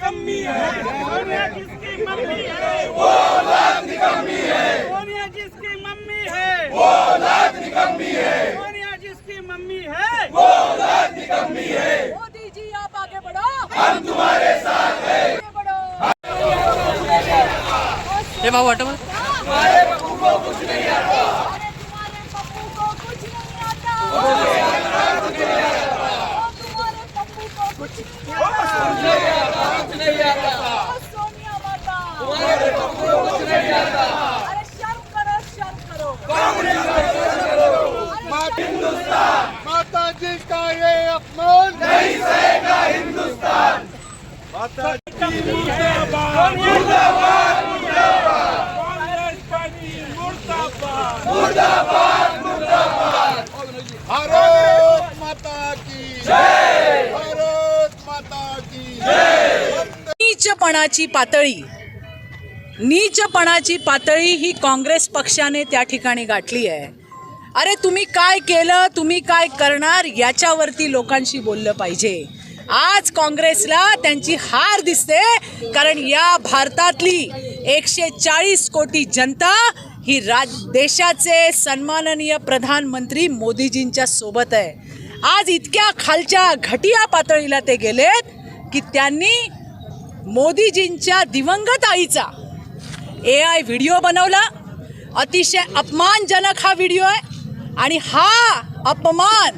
निकम्मी है, सोनिया जिसकी मम्मी है वो औलाद निकम्मी है, सोनिया जिसकी मम्मी है वो औलाद निकम्मी है, सोनिया जिसकी मम्मी है वो औलाद निकम्मी है। मोदी जी आप आगे बढ़ो, हम तुम्हारे साथ हैं। आगे बढ़ो। हे भाऊ वाटव हमारे बच्चों को कुछ नहीं आता, अरे तुम्हारे पप्पू को कुछ नहीं आता, तुम्हारे पप्पू को कुछ नहीं आता, ओ सोनिया माता, हमारे बच्चों को कुछ नहीं आता। अरे शर्म करो, शर्म करो। हिंदुस्तान माता जी का ये अपमान नहीं सहेगा हिंदुस्तान। माता जी मुर्दाबाद मुर्दाबाद मुर्दाबाद कांग्रेस पार्टी मुर्दाबाद मुर्दाबाद मुर्दाबाद। भारत माता की जय, भारत माता की नीचपणाची पातळी ही काँग्रेस पक्षाने त्या ठिकाणी गाठली आहे। अरे तुम्ही काय केलं, तुम्ही काय करणार याच्यावरती लोकांशी बोललं पाहिजे। आज काँग्रेसला त्यांची हार दिसते, कारण या भारतातली 140 कोटी जनता ही देशाचे सन्माननीय प्रधानमंत्री मोदीजींच्या सोबत आहे। आज इतक्या खालच्या घटिया पातळीला ते गेलेत की त्यांनी मोदीजींच्या दिवंगत आईचा AI व्हिडिओ बनवला। अतिशय अपमानजनक हा व्हिडिओ आहे आणि हा अपमान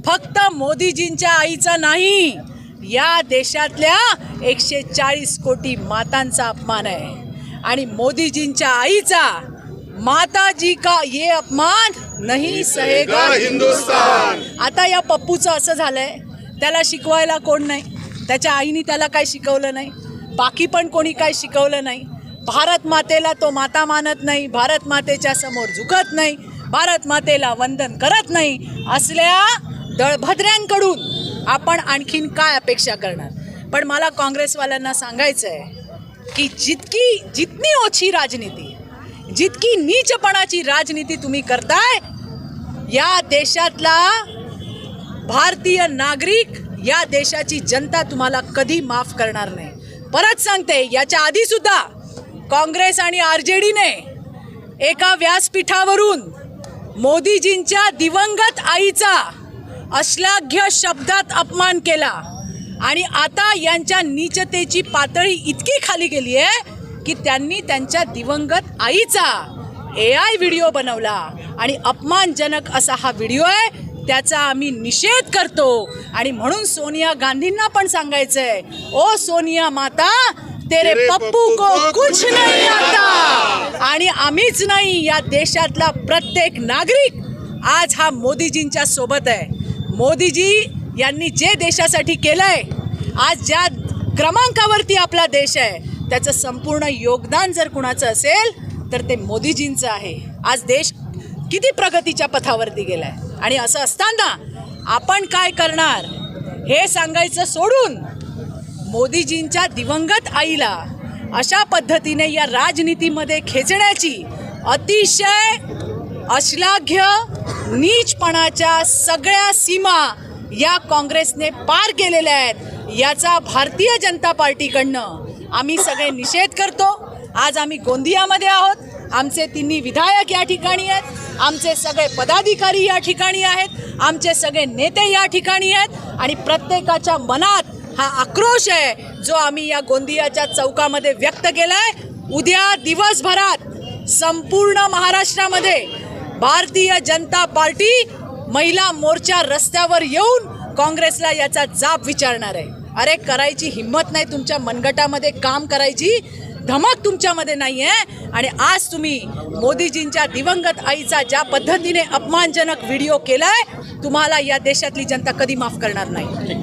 फक्त मोदीजींच्या आईचा नाही, या देशातल्या 140 कोटी मातांचा अपमान आहे। आणि मोदीजींच्या आईचा माताजी का ये अपमान नहीं सहेगा हिंदुस्तान। आता या पप्पूचं असं झालंय, त्याला शिकवायला कोण नाही, त्याच्या आईने त्याला काय शिकवलं नाही, बाकी पण कोणी काय शिकवलं नाही। भारत मातेला तो माता मानत नाही, भारत मातेच्या समोर झुकत नाही, भारत मातेला वंदन करत नाही। असल्या दळभद्र्यांकडून आपण आणखीन काय अपेक्षा करणार। पण मला काँग्रेसवाल्यांना सांगायचं आहे की जितनी ओछी राजनीती, जितकी नीचपणाची राजनीती तुम्ही करताय, या देशातला भारतीय नागरिक, या देशाची जनता तुम्हाला कधी माफ करणार नाही। परत सांगते, याच्या आधी सुद्धा काँग्रेस आणि RJDने एका व्यासपीठावरून मोदीजींच्या दिवंगत आईचा अश्लाघ्य शब्दात अपमान केला आणि आता यांच्या नीचतेची पातळी इतकी खाली गेली आहे की त्यांनी त्यांच्या दिवंगत आईचा AI व्हिडिओ बनवला आणि अपमानजनक असा हा व्हिडिओ आहे, त्याचा आम्ही निषेध करतो। आणि म्हणून सोनिया गांधींना पण सांगायचंय, ओ सोनिया माता, तेरे पप्पू को कुछ नहीं आता। आणि आम्हीच नाही, या देशातला प्रत्येक नागरिक आज हा मोदीजींच्या सोबत आहे। मोदीजी यांनी जे देशासाठी केलंय, आज ज्या क्रमांकावरती आपला देश आहे, त्याचं संपूर्ण योगदान जर कुणाचं असेल तर ते मोदीजींचं आहे। आज देश किती प्रगतीच्या पथावरती गेलाय आणि असं असताना आपण काय करणार हे सांगायचं सोडून मोदीजींच्या दिवंगत आईला अशा पद्धतीने या राजनीतीमध्ये खेचण्याची अतिशय अश्लाघ्य नीचपणाच्या सगळ्या सीमा या काँग्रेसने पार केलेल्या आहेत। याचा भारतीय जनता पार्टीकडनं आम्ही सगळे निषेध करतो। आज आम्ही गोंदियामध्ये आहोत, आमचे तिन्ही विधायक या ठिकाणी आहेत, आमचे सगळे पदाधिकारी या ठिकाणी आहेत, आमचे सगळे नेते या ठिकाणी आहेत आणि प्रत्येकाच्या मनात हा आक्रोश आहे जो आम्ही या गोंदियाच्या चौकामध्ये व्यक्त केलाय। उद्या दिवसभरात संपूर्ण महाराष्ट्रामध्ये भारतीय जनता पार्टी महिला मोर्चा रस्त्यावर येऊन काँग्रेसला याचा जाब विचारणार आहे। अरे करायची हिम्मत नाही, तुमच्या मनगटामध्ये काम करायची धमक तुमच्यामध्ये नाही आहे। आणि आज तुम्ही मोदीजींच्या दिवंगत आईचा ज्या पद्धतीने अपमानजनक व्हिडिओ केलाय, तुम्हाला या देशातली जनता कधी माफ करणार नाही।